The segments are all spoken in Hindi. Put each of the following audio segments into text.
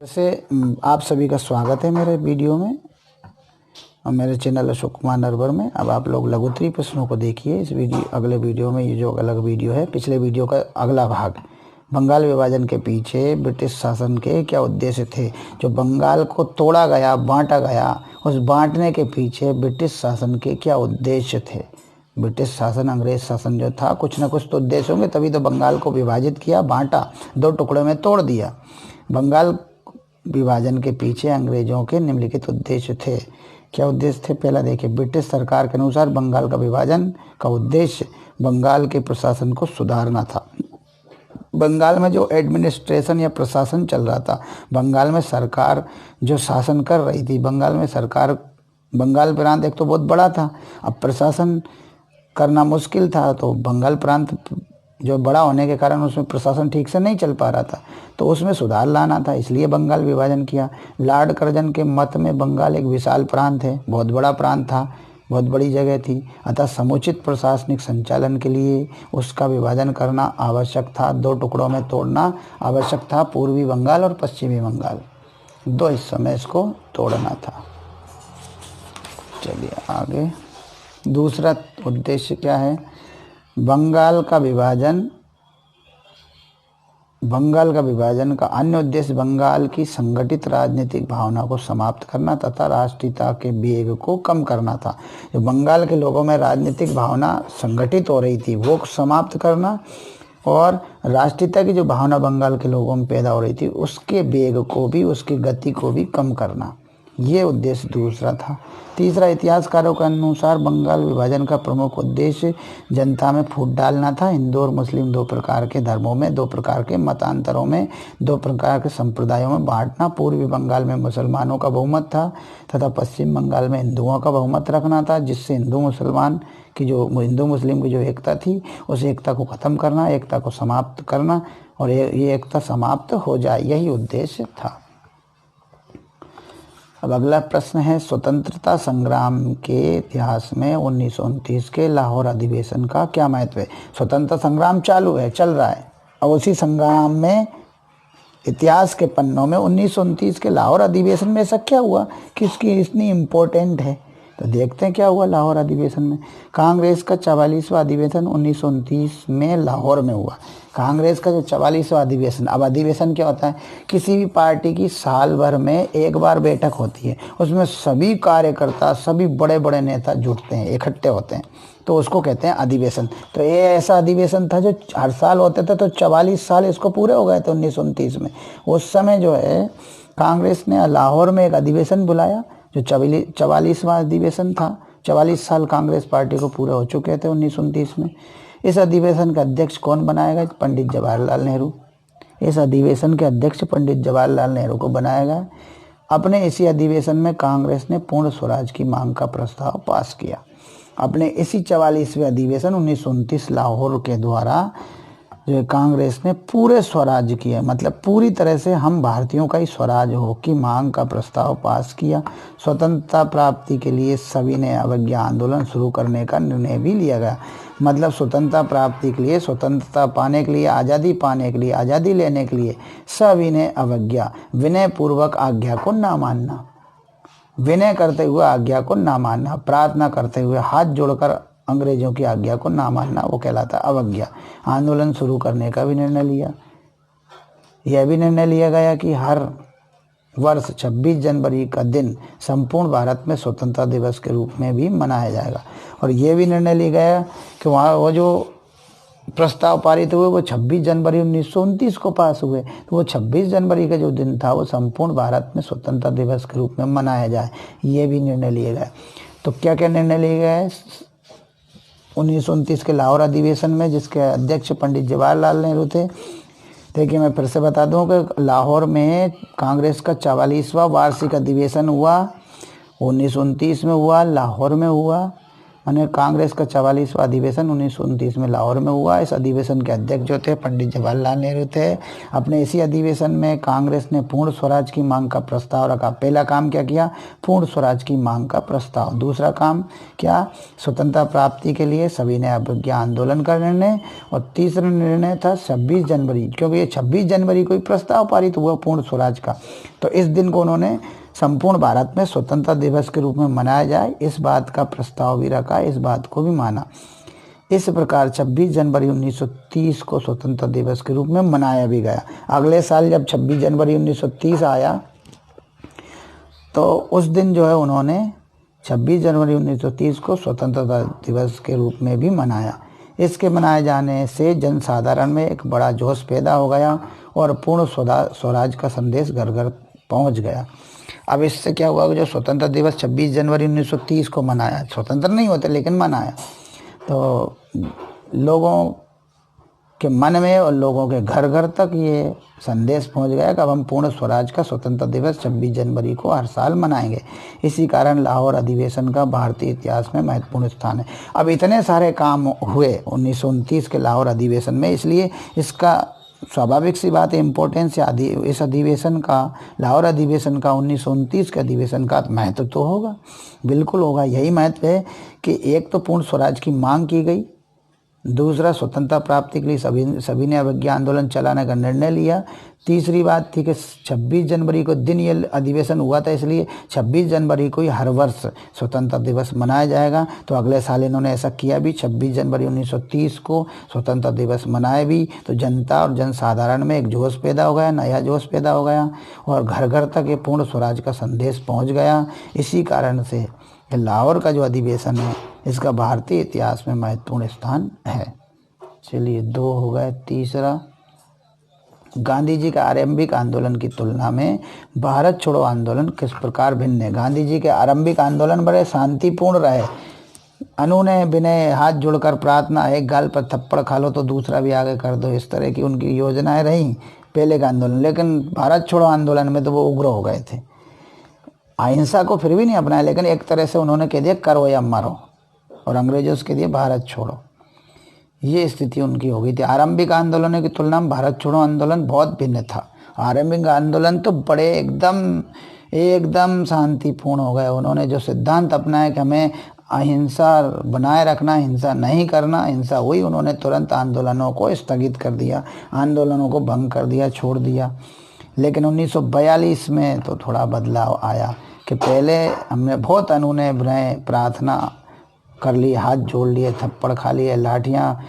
वैसे आप सभी का स्वागत है मेरे वीडियो में और मेरे चैनल अशोक कुमार नरवर में। अब आप लोग लघुत्तरीय प्रश्नों को देखिए इस अगले वीडियो में। ये जो अलग वीडियो है, पिछले वीडियो का अगला भाग, बंगाल विभाजन के पीछे ब्रिटिश शासन के क्या उद्देश्य थे। जो बंगाल को तोड़ा गया, बांटा गया, उस बांटने के पीछे ब्रिटिश शासन के क्या उद्देश्य थे। ब्रिटिश शासन, अंग्रेज शासन जो था, कुछ ना कुछ तो उद्देश्य होंगे, तभी तो बंगाल को विभाजित किया, बांटा, दो टुकड़ों में तोड़ दिया। बंगाल विभाजन के पीछे अंग्रेजों के निम्नलिखित उद्देश्य थे। क्या उद्देश्य थे? पहला देखिए, ब्रिटिश सरकार के अनुसार बंगाल का विभाजन का उद्देश्य बंगाल के प्रशासन को सुधारना था। बंगाल में जो एडमिनिस्ट्रेशन या प्रशासन चल रहा था, बंगाल में सरकार जो शासन कर रही थी, बंगाल प्रांत एक तो बहुत बड़ा था, अब प्रशासन करना मुश्किल था, तो बंगाल प्रांत जो बड़ा होने के कारण उसमें प्रशासन ठीक से नहीं चल पा रहा था, तो उसमें सुधार लाना था, इसलिए बंगाल विभाजन किया। लॉर्ड कर्जन के मत में बंगाल एक विशाल प्रांत है, बहुत बड़ा प्रांत था, बहुत बड़ी जगह थी, अतः समुचित प्रशासनिक संचालन के लिए उसका विभाजन करना आवश्यक था, दो टुकड़ों में तोड़ना आवश्यक था। पूर्वी बंगाल और पश्चिमी बंगाल, दो हिस्सों में इसको तोड़ना था। चलिए आगे, दूसरा उद्देश्य क्या है? बंगाल का विभाजन का अन्य उद्देश्य बंगाल की संगठित राजनीतिक भावना को समाप्त करना तथा राष्ट्रीयता के वेग को कम करना था। जो बंगाल के लोगों में राजनीतिक भावना संगठित हो रही थी, वो समाप्त करना, और राष्ट्रीयता की जो भावना बंगाल के लोगों में पैदा हो रही थी, उसके वेग को भी, उसकी गति को भी कम करना, ये उद्देश्य दूसरा था। तीसरा, इतिहासकारों के अनुसार बंगाल विभाजन का प्रमुख उद्देश्य जनता में फूट डालना था। हिंदू और मुस्लिम दो प्रकार के धर्मों में, दो प्रकार के मतांतरों में, दो प्रकार के संप्रदायों में बांटना। पूर्वी बंगाल में मुसलमानों का बहुमत था तथा पश्चिम बंगाल में हिंदुओं का बहुमत रखना था, जिससे हिंदू मुस्लिम की जो एकता थी, उस एकता को ख़त्म करना, एकता को समाप्त करना, और ये एकता समाप्त हो जाए, यही उद्देश्य था। अब अगला प्रश्न है, स्वतंत्रता संग्राम के इतिहास में 1929 के लाहौर अधिवेशन का क्या महत्व है? स्वतंत्रता संग्राम चालू है, चल रहा है, और उसी संग्राम में इतिहास के पन्नों में 1929 के लाहौर अधिवेशन में ऐसा क्या हुआ कि इसकी इतनी इम्पोर्टेंट है? तो देखते हैं क्या हुआ लाहौर अधिवेशन में। कांग्रेस का 44वां अधिवेशन 1929 में लाहौर में हुआ। कांग्रेस का जो 44वां अधिवेशन, अब अधिवेशन क्या होता है? किसी भी पार्टी की साल भर में एक बार बैठक होती है, उसमें सभी कार्यकर्ता, सभी बड़े बड़े नेता जुटते हैं, इकट्ठे होते हैं, तो उसको कहते हैं अधिवेशन। तो ये ऐसा अधिवेशन था जो हर साल होते थे, तो 44 साल इसको पूरे हो गए थे 1929 में। उस समय जो है कांग्रेस ने लाहौर में एक अधिवेशन बुलाया, जो 44वां अधिवेशन था। 44 साल कांग्रेस पार्टी को पूरे हो चुके थे 1929 में। इस अधिवेशन का अध्यक्ष कौन बनाएगा? पंडित जवाहरलाल नेहरू। इस अधिवेशन के अध्यक्ष पंडित जवाहरलाल नेहरू को बनाया गया। अपने इसी अधिवेशन में कांग्रेस ने पूर्ण स्वराज की मांग का प्रस्ताव पास किया। अपने इसी 44वें अधिवेशन 1929 लाहौर के द्वारा जो कांग्रेस ने पूरे स्वराज किया, मतलब पूरी तरह से हम भारतीयों का ही स्वराज हो की मांग का प्रस्ताव पास किया। स्वतंत्रता प्राप्ति के लिए सभी ने अवज्ञा आंदोलन शुरू करने का निर्णय भी लिया गया। मतलब स्वतंत्रता प्राप्ति के लिए, स्वतंत्रता पाने के लिए, आज़ादी पाने के लिए, आज़ादी लेने के लिए सभी ने अवज्ञा, विनय पूर्वक आज्ञा को ना मानना, विनय करते हुए आज्ञा को ना मानना, प्रार्थना करते हुए हाथ जोड़कर अंग्रेजों की आज्ञा को ना मानना, वो कहलाता अवज्ञा। आंदोलन शुरू करने का भी निर्णय लिया। यह भी निर्णय लिया गया कि हर वर्ष 26 जनवरी का दिन संपूर्ण भारत में स्वतंत्रता दिवस के रूप में भी मनाया जाएगा। और यह भी निर्णय लिया गया कि वहाँ वो जो प्रस्ताव पारित हुए वो 26 जनवरी 1929 को पास हुए, तो वो 26 जनवरी का जो दिन था वो संपूर्ण भारत में स्वतंत्रता दिवस के रूप में मनाया जाए, ये भी निर्णय लिए गए। तो क्या क्या निर्णय लिए गए 1929 के लाहौर अधिवेशन में, जिसके अध्यक्ष पंडित जवाहरलाल नेहरू थे? देखिए, मैं फिर से बता दूं कि लाहौर में कांग्रेस का 44वां वार्षिक अधिवेशन हुआ, 1929 में हुआ, लाहौर में हुआ। माने कांग्रेस का 44वां अधिवेशन 1929 में लाहौर में हुआ। इस अधिवेशन के अध्यक्ष जो थे पंडित जवाहरलाल नेहरू थे। अपने इसी अधिवेशन में कांग्रेस ने पूर्ण स्वराज की मांग का प्रस्ताव रखा। पहला काम क्या किया? पूर्ण स्वराज की मांग का प्रस्ताव। दूसरा काम क्या? स्वतंत्रता प्राप्ति के लिए सविनय अवज्ञा आंदोलन का निर्णय। और तीसरा निर्णय था 26 जनवरी, क्योंकि ये 26 जनवरी को ही प्रस्ताव पारित हुआ पूर्ण स्वराज का, तो इस दिन को उन्होंने संपूर्ण भारत में स्वतंत्रता दिवस के रूप में मनाया जाए, इस बात का प्रस्ताव भी रखा, इस बात को भी माना। इस प्रकार 26 जनवरी 1930 को स्वतंत्रता दिवस के रूप में मनाया भी गया। अगले साल जब 26 जनवरी 1930 आया तो उस दिन जो है उन्होंने 26 जनवरी 1930 को स्वतंत्रता दिवस के रूप में भी मनाया। इसके मनाए जाने से जनसाधारण में एक बड़ा जोश पैदा हो गया और पूर्ण स्वराज का संदेश घर घर पहुंच गया। अब इससे क्या हुआ कि जो स्वतंत्रता दिवस 26 जनवरी 1930 को मनाया, स्वतंत्र नहीं होते लेकिन मनाया, तो लोगों के मन में और लोगों के घर घर तक ये संदेश पहुंच गया कि अब हम पूर्ण स्वराज का स्वतंत्रता दिवस 26 जनवरी को हर साल मनाएंगे। इसी कारण लाहौर अधिवेशन का भारतीय इतिहास में महत्वपूर्ण स्थान है। अब इतने सारे काम हुए 1929 के लाहौर अधिवेशन में, इसलिए इसका स्वाभाविक सी बात है इम्पोर्टेंस इस अधिवेशन का, लाहौर अधिवेशन का 1929 के अधिवेशन का महत्व तो होगा, बिल्कुल होगा। यही महत्व है कि एक तो पूर्ण स्वराज की मांग की गई, दूसरा स्वतंत्रता प्राप्ति के लिए सभी ने अवज्ञा आंदोलन चलाने का निर्णय लिया, तीसरी बात थी कि 26 जनवरी को दिन ये अधिवेशन हुआ था, इसलिए 26 जनवरी को ही हर वर्ष स्वतंत्रता दिवस मनाया जाएगा। तो अगले साल इन्होंने ऐसा किया भी, 26 जनवरी 1930 को स्वतंत्रता दिवस मनाए भी। तो जनता और जनसाधारण में एक जोश पैदा हो गया, नया जोश पैदा हो गया और घर घर तक ये पूर्ण स्वराज का संदेश पहुँच गया। इसी कारण से लाहौर का जो अधिवेशन है इसका भारतीय इतिहास में महत्वपूर्ण स्थान है। चलिए 2 हो गए। तीसरा, गांधी जी के आरंभिक आंदोलन की तुलना में भारत छोड़ो आंदोलन किस प्रकार भिन्न है? गांधी जी के आरंभिक आंदोलन बड़े शांतिपूर्ण रहे, अनुनय विनय, हाथ जोड़कर प्रार्थना, एक गाल पर थप्पड़ खा लो तो दूसरा भी आगे कर दो, इस तरह की उनकी योजनाएं रहीं पहले का आंदोलन। लेकिन भारत छोड़ो आंदोलन में तो वो उग्र हो गए थे, अहिंसा को फिर भी नहीं अपनाया, लेकिन एक तरह से उन्होंने कह दिया करो या मरो, और अंग्रेजों से कह दिया भारत छोड़ो। ये स्थिति उनकी हो गई थी। आरंभिक आंदोलनों की तुलना में भारत छोड़ो आंदोलन बहुत भिन्न था। आरंभिक आंदोलन तो बड़े एकदम शांतिपूर्ण हो गए। उन्होंने जो सिद्धांत अपनाया कि हमें अहिंसा बनाए रखना, हिंसा नहीं करना, हिंसा हुई, उन्होंने तुरंत आंदोलनों को स्थगित कर दिया, आंदोलनों को भंग कर दिया, छोड़ दिया। लेकिन 1942 में तो थोड़ा बदलाव आया कि पहले हमने बहुत अनुनय विनय प्रार्थना कर ली, हाथ जोड़ लिए, थप्पड़ खा लिए, लाठियाँ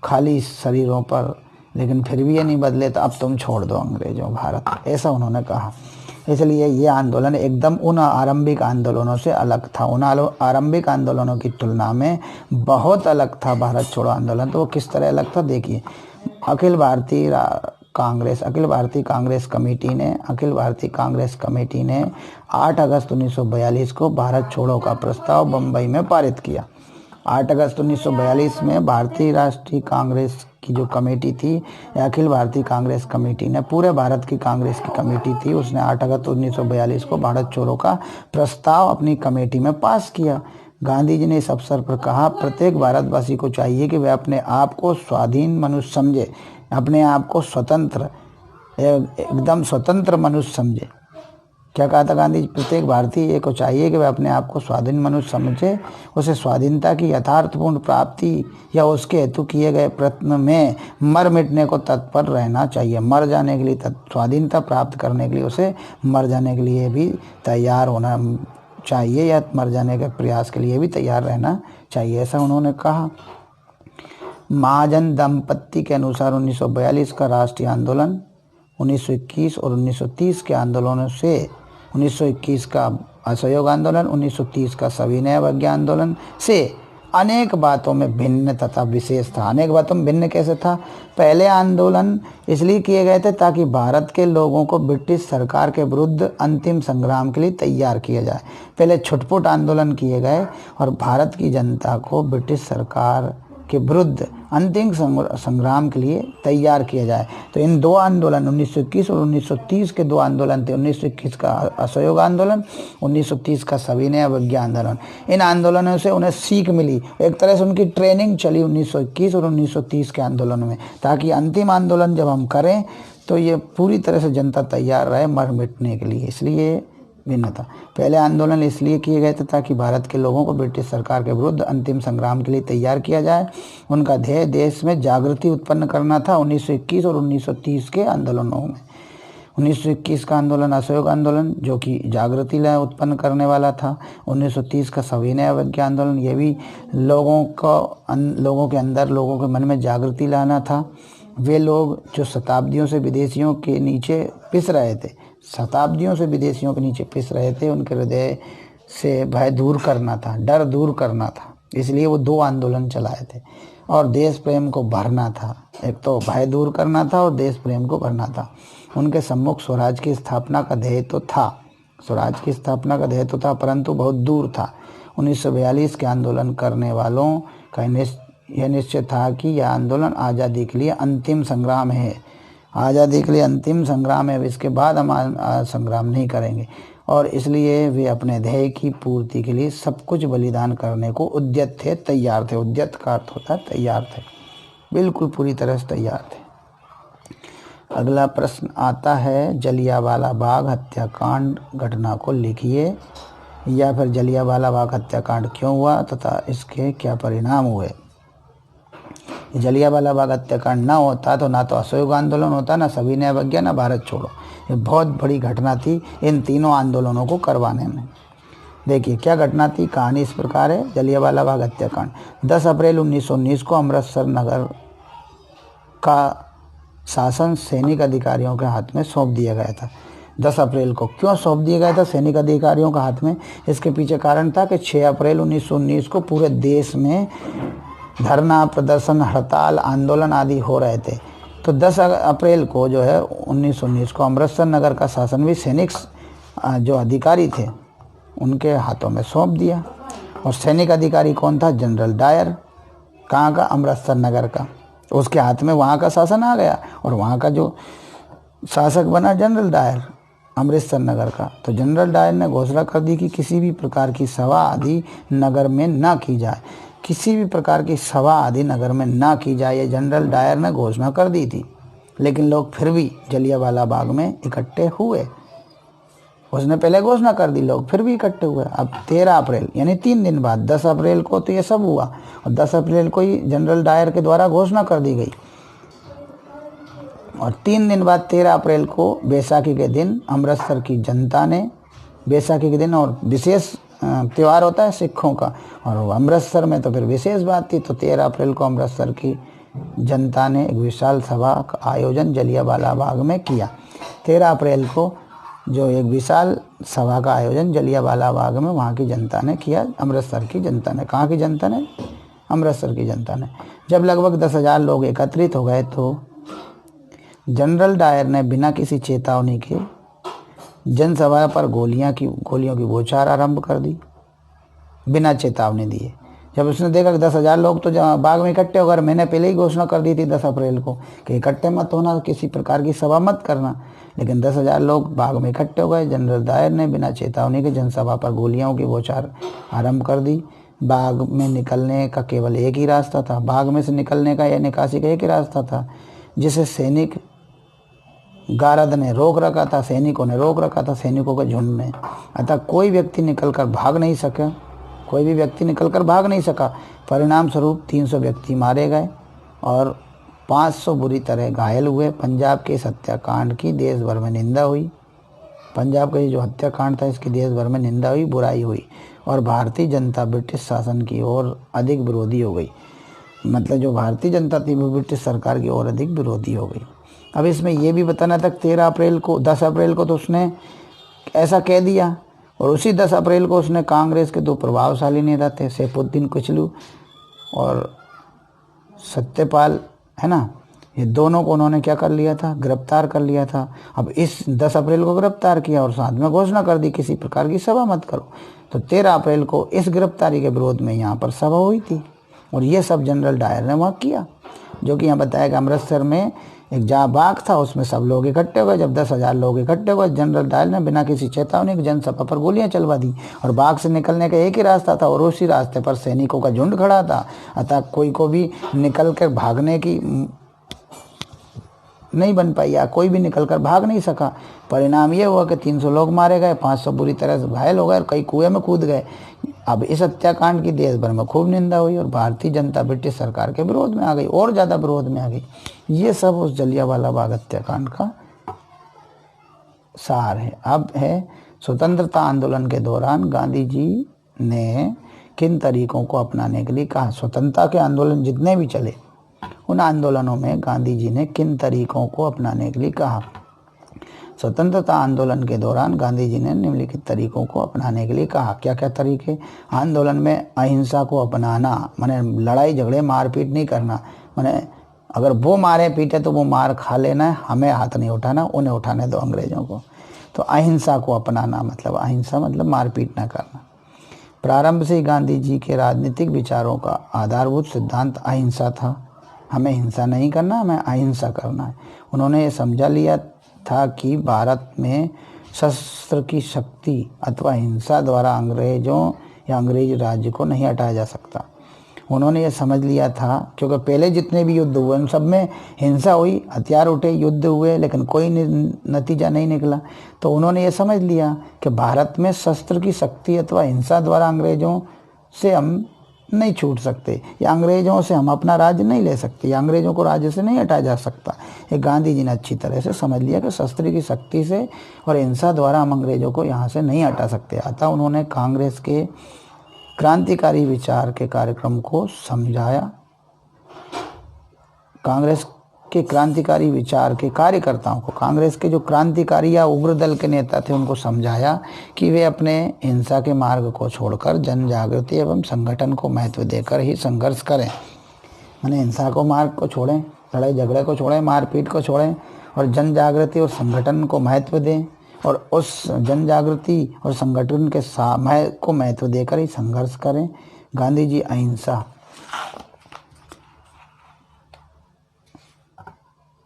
खा ली शरीरों पर, लेकिन फिर भी ये नहीं बदले, तो अब तुम छोड़ दो अंग्रेजों भारत, ऐसा उन्होंने कहा। इसलिए ये आंदोलन एकदम उन आरंभिक आंदोलनों से अलग था। उन आरंभिक आंदोलनों की तुलना में बहुत अलग था भारत छोड़ो आंदोलन। तो वो किस तरह अलग था देखिए। अखिल भारतीय कांग्रेस कमेटी ने 8 अगस्त 1942 को भारत छोड़ो का प्रस्ताव बम्बई में पारित किया। 8 अगस्त 1942 में भारतीय राष्ट्रीय कांग्रेस की जो कमेटी थी, अखिल भारतीय कांग्रेस कमेटी ने, पूरे भारत की कांग्रेस की कमेटी थी, उसने 8 अगस्त 1942 को भारत छोड़ो का प्रस्ताव अपनी कमेटी में पास किया। गांधी जी ने इस अवसर पर कहा, प्रत्येक भारतवासी को चाहिए कि वह अपने आप को स्वाधीन मनुष्य समझे, अपने आप को स्वतंत्र, एकदम स्वतंत्र मनुष्य समझे। क्या कहा था गांधी जी? प्रत्येक भारतीय को चाहिए कि वह अपने आप को स्वाधीन मनुष्य समझे, उसे स्वाधीनता की यथार्थपूर्ण प्राप्ति या उसके हेतु किए गए प्रयत्न में मर मिटने को तत्पर रहना चाहिए। मर जाने के लिए, स्वाधीनता प्राप्त करने के लिए उसे मर जाने के लिए भी तैयार होना चाहिए, या मर जाने के प्रयास के लिए भी तैयार रहना चाहिए, ऐसा उन्होंने कहा। महाजन दंपत्ति के अनुसार 1942 का राष्ट्रीय आंदोलन 1921 और 1930 के आंदोलनों से 1921 का असहयोग आंदोलन, 1930 का सविनय अवज्ञा आंदोलन से अनेक बातों में भिन्न तथा विशेष था। अनेक बातों में भिन्न कैसे था? पहले आंदोलन इसलिए किए गए थे ताकि भारत के लोगों को ब्रिटिश सरकार के विरुद्ध अंतिम संग्राम के लिए तैयार किया जाए। पहले छुटपुट आंदोलन किए गए और भारत की जनता को ब्रिटिश सरकार के विरुद्ध अंतिम संग्राम के लिए तैयार किया जाए। तो इन दो आंदोलन 1921 और 1930 के दो आंदोलन थे। 1921 का असहयोग आंदोलन, 1930 का सविनय अवज्ञा आंदोलन। इन आंदोलनों से उन्हें सीख मिली, एक तरह से उनकी ट्रेनिंग चली 1921 और 1930 के आंदोलन में, ताकि अंतिम आंदोलन जब हम करें तो ये पूरी तरह से जनता तैयार रहे मर मिटने के लिए। इसलिए भिन्नता। पहले आंदोलन इसलिए किए गए थे ताकि भारत के लोगों को ब्रिटिश सरकार के विरुद्ध अंतिम संग्राम के लिए तैयार किया जाए। उनका ध्येय देश में जागृति उत्पन्न करना था। 1921 और 1930 के आंदोलनों में 1921 का आंदोलन असहयोग आंदोलन जो कि जागृति लय उत्पन्न करने वाला था। 1930 का सविनय अवज्ञा आंदोलन ये भी लोगों के अंदर, लोगों के मन में जागृति लाना था। वे लोग जो शताब्दियों से विदेशियों के नीचे पिस रहे थे, शताब्दियों से विदेशियों के नीचे पिस रहे थे, उनके हृदय से भय दूर करना था, डर दूर करना था। इसलिए वो दो आंदोलन चलाए थे और देश प्रेम को भरना था। एक तो भय दूर करना था और देश प्रेम को भरना था। उनके सम्मुख स्वराज की स्थापना का ध्येय तो था, स्वराज की स्थापना का ध्येय तो था, परंतु बहुत दूर था। 1942 के आंदोलन करने वालों का यह निश्चय था कि यह आंदोलन आज़ादी के लिए अंतिम संग्राम है, आज़ादी के लिए अंतिम संग्राम है, इसके बाद हम संग्राम नहीं करेंगे। और इसलिए वे अपने ध्येय की पूर्ति के लिए सब कुछ बलिदान करने को उद्यत थे, तैयार थे। उद्यत का अर्थ होता है तैयार थे, बिल्कुल पूरी तरह से तैयार थे। अगला प्रश्न आता है, जलियांवाला बाग हत्याकांड घटना को लिखिए, या फिर जलियांवाला बाग हत्याकांड क्यों हुआ तथा इसके क्या परिणाम हुए। जलियांवाला बाग हत्याकांड ना होता तो ना तो असहयोग आंदोलन होता, ना सविनय अवज्ञा, ना भारत छोड़ो। ये बहुत बड़ी घटना थी इन तीनों आंदोलनों को करवाने में। देखिए क्या घटना थी, कहानी इस प्रकार है। जलियांवाला बाग हत्याकांड 10 अप्रैल 1919 को अमृतसर नगर का शासन सैनिक अधिकारियों के हाथ में सौंप दिया गया था। 10 अप्रैल को क्यों सौंप दिया गया था सैनिक अधिकारियों के हाथ में? इसके पीछे कारण था कि 6 अप्रैल 1919 को पूरे देश में धरना, प्रदर्शन, हड़ताल, आंदोलन आदि हो रहे थे। तो 10 अप्रैल को जो है 1919 को अमृतसर नगर का शासन भी सैनिक जो अधिकारी थे उनके हाथों में सौंप दिया। और सैनिक अधिकारी कौन था? General Dyer. कहाँ का? अमृतसर नगर का। उसके हाथ में वहाँ का शासन आ गया और वहाँ का जो शासक बना जनरल डायर अमृतसर नगर का। तो जनरल डायर ने घोषणा कर दी कि किसी भी प्रकार की सभा आदि नगर में ना की जाए, किसी भी प्रकार की सभा आदि नगर में ना की जाए। ये जनरल डायर ने घोषणा कर दी थी, लेकिन लोग फिर भी जलियांवाला बाग में इकट्ठे हुए। उसने पहले घोषणा कर दी, लोग फिर भी इकट्ठे हुए। अब 13 अप्रैल यानी 3 दिन बाद 10 अप्रैल को तो ये सब हुआ और 10 अप्रैल को ही जनरल डायर के द्वारा घोषणा कर दी गई। और 3 दिन बाद 13 अप्रैल को बैसाखी के दिन अमृतसर की जनता ने, बैसाखी के दिन और विशेष त्यौहार होता है सिखों का, और अमृतसर में तो फिर विशेष बात थी। तो 13 अप्रैल को अमृतसर की जनता ने एक विशाल सभा का आयोजन जलियांवाला बाग में किया। 13 अप्रैल को जो एक विशाल सभा का आयोजन जलियांवाला बाग में वहाँ की जनता ने किया, अमृतसर की जनता ने। कहाँ की जनता ने? अमृतसर की जनता ने। जब लगभग 10,000 लोग एकत्रित हो गए तो जनरल डायर ने बिना किसी चेतावनी के जनसभा पर गोलियों की बौछार आरंभ कर दी, बिना चेतावनी दिए। जब उसने देखा कि 10,000 लोग तो बाग में इकट्ठे हो गए, मैंने पहले ही घोषणा कर दी थी 10 अप्रैल को कि इकट्ठे मत होना, किसी प्रकार की सभा मत करना, लेकिन 10,000 लोग बाग में इकट्ठे हो गए। जनरल डायर ने बिना चेतावनी के जनसभा पर गोलियों की बौछार आरंभ कर दी। बाग में निकलने का केवल एक ही रास्ता था, बाग में से निकलने का या निकासी का एक ही रास्ता था, जिसे सैनिक गारद ने रोक रखा था, सैनिकों ने रोक रखा था, सैनिकों के झुंड ने। अतः कोई व्यक्ति निकलकर भाग नहीं सका, कोई भी व्यक्ति निकलकर भाग नहीं सका। परिणाम स्वरूप 300 व्यक्ति मारे गए और 500 बुरी तरह घायल हुए। पंजाब के इस हत्याकांड की देश भर में निंदा हुई। पंजाब का ये जो हत्याकांड था इसकी देश भर में निंदा हुई, बुराई हुई और भारतीय जनता ब्रिटिश शासन की ओर अधिक विरोधी हो गई। मतलब जो भारतीय जनता थी वो ब्रिटिश सरकार की ओर अधिक विरोधी हो गई। अब इसमें यह भी बताना था 13 अप्रैल को, 10 अप्रैल को तो उसने ऐसा कह दिया और उसी 10 अप्रैल को उसने कांग्रेस के 2 प्रभावशाली नेता थे, सैफुद्दीन किचलू और सत्यपाल, है ना, ये दोनों को उन्होंने क्या कर लिया था? गिरफ्तार कर लिया था। अब इस 10 अप्रैल को गिरफ्तार किया और साथ में घोषणा कर दी किसी प्रकार की सभा मत करो। तो 13 अप्रैल को इस गिरफ्तारी के विरोध में यहाँ पर सभा हुई थी और ये सब जनरल डायर ने वहाँ किया। जो कि यहाँ बताया कि अमृतसर में एक जहाँ बाग था, उसमें सब लोग इकट्ठे हुए। जब 10,000 लोग इकट्ठे हुए, जनरल डायर ने बिना किसी चेतावनी के जनसभा पर गोलियां चलवा दी। और बाग से निकलने का एक ही रास्ता था और उसी रास्ते पर सैनिकों का झुंड खड़ा था। अतः कोई को भी निकल कर भागने की नहीं बन पाई, या कोई भी निकलकर भाग नहीं सका। परिणाम ये हुआ कि 300 लोग मारे गए, 500 बुरी तरह से घायल हो गए और कई कुएं में कूद गए। अब इस हत्याकांड की देश भर में खूब निंदा हुई और भारतीय जनता ब्रिटिश सरकार के विरोध में आ गई, और ज़्यादा विरोध में आ गई। ये सब उस जलियांवाला बाग हत्याकांड का सार है। अब है स्वतंत्रता आंदोलन के दौरान गांधी जी ने किन तरीकों को अपनाने के लिए कहा। स्वतंत्रता के आंदोलन जितने भी चले, उन आंदोलनों में गांधी जी ने किन तरीकों को अपनाने के लिए कहा। स्वतंत्रता आंदोलन के दौरान गांधी जी ने निम्नलिखित तरीकों को अपनाने के लिए कहा। क्या क्या तरीके? आंदोलन में अहिंसा को अपनाना, माने लड़ाई झगड़े मारपीट नहीं करना। माने अगर वो मारे पीटे तो वो मार खा लेना है, हमें हाथ नहीं उठाना, उन्हें उठाने दो अंग्रेजों को। तो अहिंसा को अपनाना मतलब अहिंसा मतलब मारपीट ना करना। प्रारंभ से ही गांधी जी के राजनीतिक विचारों का आधारभूत सिद्धांत अहिंसा था। हमें हिंसा नहीं करना, हमें अहिंसा करना है। उन्होंने ये समझा लिया था कि भारत में शस्त्र की शक्ति अथवा हिंसा द्वारा अंग्रेजों या अंग्रेज राज्य को नहीं हटाया जा सकता। उन्होंने ये समझ लिया था, क्योंकि पहले जितने भी युद्ध हुए उन सब में हिंसा हुई, हथियार उठे, युद्ध हुए, लेकिन कोई नतीजा नहीं निकला। तो उन्होंने ये समझ लिया कि भारत में शस्त्र की शक्ति अथवा हिंसा द्वारा अंग्रेजों से हम नहीं छूट सकते, या अंग्रेजों से हम अपना राज्य नहीं ले सकते, या अंग्रेजों को राज्य से नहीं हटाया जा सकता। ये गांधी जी ने अच्छी तरह से समझ लिया कि शस्त्र की शक्ति से और हिंसा द्वारा हम अंग्रेजों को यहाँ से नहीं हटा सकते। अतः उन्होंने कांग्रेस के क्रांतिकारी विचार के कार्यक्रम को समझाया। कांग्रेस के क्रांतिकारी विचार के कार्यकर्ताओं को, कांग्रेस के जो क्रांतिकारी या उग्र दल के नेता थे, उनको समझाया कि वे अपने हिंसा के मार्ग को छोड़कर जन जागृति एवं संगठन को महत्व देकर ही संघर्ष करें। माने हिंसा को मार्ग को छोड़ें, लड़ाई झगड़े को छोड़ें, मारपीट को छोड़ें और जन जागृति और संगठन को महत्व दें, और उस जन जागृति और संगठन के को महत्व देकर ही संघर्ष करें। गांधी जी अहिंसा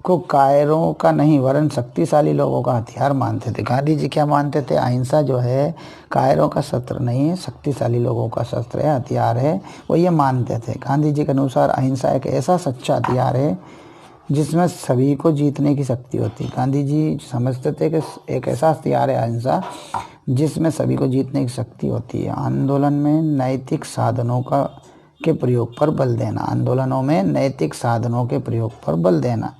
को कायरों का नहीं वरन शक्तिशाली लोगों का हथियार मानते थे। गांधी जी क्या मानते थे? अहिंसा जो है कायरों का शस्त्र नहीं है, शक्तिशाली लोगों का शस्त्र है, हथियार है, वो ये मानते थे। गांधी जी के अनुसार अहिंसा एक ऐसा सच्चा हथियार है जिसमें सभी को जीतने की शक्ति होती है। गांधी जी समझते थे कि एक ऐसा हथियार है अहिंसा जिसमें सभी को जीतने की शक्ति होती है। आंदोलन में नैतिक साधनों के प्रयोग पर बल देना। आंदोलनों में नैतिक साधनों के प्रयोग पर बल देना।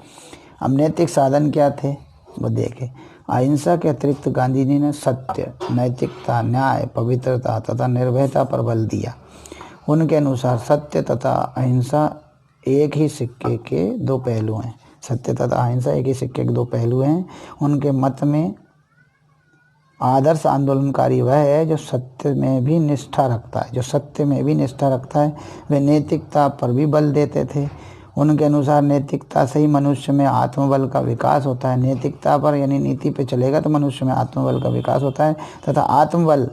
अब नैतिक साधन क्या थे वो देखें। अहिंसा के अतिरिक्त गांधी जी ने सत्य, नैतिकता, न्याय, पवित्रता तथा निर्भयता पर बल दिया। उनके अनुसार सत्य तथा अहिंसा एक ही सिक्के के दो पहलू हैं। सत्य तथा अहिंसा एक ही सिक्के के दो पहलू हैं। उनके मत में आदर्श आंदोलनकारी वह है जो सत्य में भी निष्ठा रखता है। जो सत्य में भी निष्ठा रखता है, वे नैतिकता पर भी बल देते थे। उनके अनुसार नैतिकता से ही मनुष्य में आत्मबल का विकास होता है। नैतिकता पर यानी नीति पे चलेगा तो मनुष्य में आत्मबल का विकास होता है, तथा आत्मबल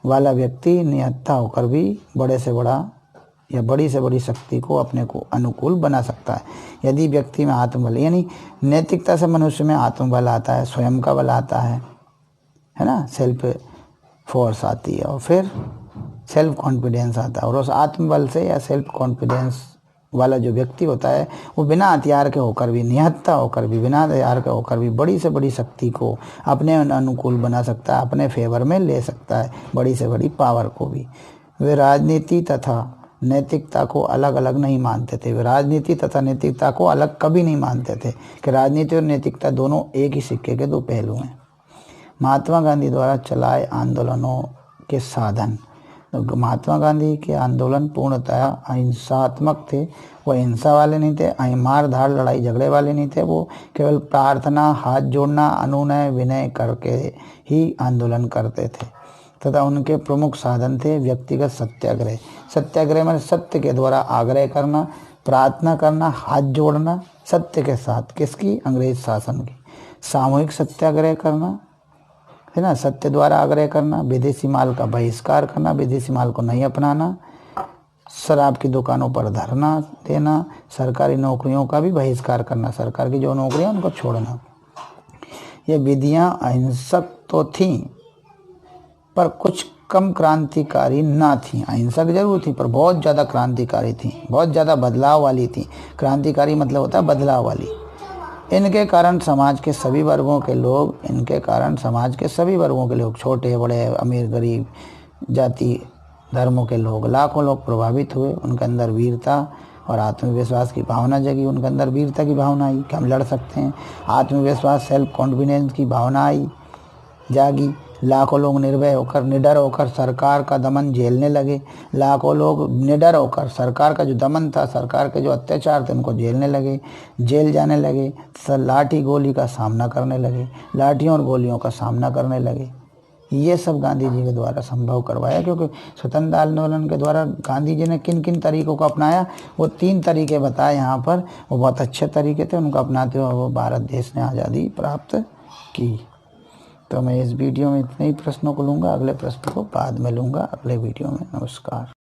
वाला व्यक्ति निहत्था होकर भी बड़े से बड़ा या बड़ी से बड़ी शक्ति को अपने को अनुकूल बना सकता है। यदि व्यक्ति में आत्मबल यानी नैतिकता से मनुष्य में आत्मबल आता है, स्वयं का बल आता है ना, सेल्फ फोर्स आती है, और फिर सेल्फ कॉन्फिडेंस आता है। और उस आत्मबल से या सेल्फ कॉन्फिडेंस वाला जो व्यक्ति होता है वो बिना हथियार के होकर भी, निहत्था होकर भी, बिना हथियार के होकर भी बड़ी से बड़ी शक्ति को अपने अनुकूल बना सकता है, अपने फेवर में ले सकता है, बड़ी से बड़ी पावर को भी। वे राजनीति तथा नैतिकता को अलग अलग नहीं मानते थे। वे राजनीति तथा नैतिकता को अलग कभी नहीं मानते थे कि राजनीति और नैतिकता दोनों एक ही सिक्के के दो पहलू हैं। महात्मा गांधी द्वारा चलाए आंदोलनों के साधन। तो महात्मा गांधी के आंदोलन पूर्णतः अहिंसात्मक थे। वो हिंसा वाले नहीं थे, मार धाड़ लड़ाई झगड़े वाले नहीं थे। वो केवल प्रार्थना, हाथ जोड़ना, अनुनय विनय करके ही आंदोलन करते थे, तथा उनके प्रमुख साधन थे व्यक्तिगत सत्याग्रह। सत्याग्रह में सत्य के द्वारा आग्रह करना, प्रार्थना करना, हाथ जोड़ना सत्य के साथ, किसकी? अंग्रेज शासन की। सामूहिक सत्याग्रह करना है ना, सत्य द्वारा आग्रह करना। विदेशी माल का बहिष्कार करना, विदेशी माल को नहीं अपनाना। शराब की दुकानों पर धरना देना, सरकारी नौकरियों का भी बहिष्कार करना, सरकार की जो नौकरियां उनको छोड़ना। ये विधियां अहिंसक तो थीं पर कुछ कम क्रांतिकारी ना थी। अहिंसक जरूर थी पर बहुत ज़्यादा क्रांतिकारी थी, बहुत ज़्यादा बदलाव वाली थी। क्रांतिकारी मतलब होता है बदलाव वाली। इनके कारण समाज के सभी वर्गों के लोग, छोटे बड़े, अमीर गरीब, जाति धर्मों के लोग, लाखों लोग प्रभावित हुए। उनके अंदर वीरता और आत्मविश्वास की भावना जगी। उनके अंदर वीरता की भावना आई कि हम लड़ सकते हैं। आत्मविश्वास, सेल्फ कॉन्फिडेंस की भावना आई, जागी। लाखों लोग निडर होकर सरकार का दमन झेलने लगे। लाखों लोग निडर होकर सरकार का जो दमन था, सरकार के जो अत्याचार थे, उनको झेलने लगे, जेल जाने लगे। लाठियों और गोलियों का सामना करने लगे। ये सब गांधी जी के द्वारा संभव करवाया, क्योंकि स्वतंत्रता आंदोलन के द्वारा गांधी जी ने किन किन तरीकों को अपनाया, वो 3 तरीके बताए यहाँ पर। वो बहुत अच्छे तरीके थे, उनको अपनाते हुए वो भारत देश ने आज़ादी प्राप्त की। तो मैं इस वीडियो में इतने ही प्रश्नों को लूँगा, अगले प्रश्न को बाद में लूँगा अगले वीडियो में। नमस्कार।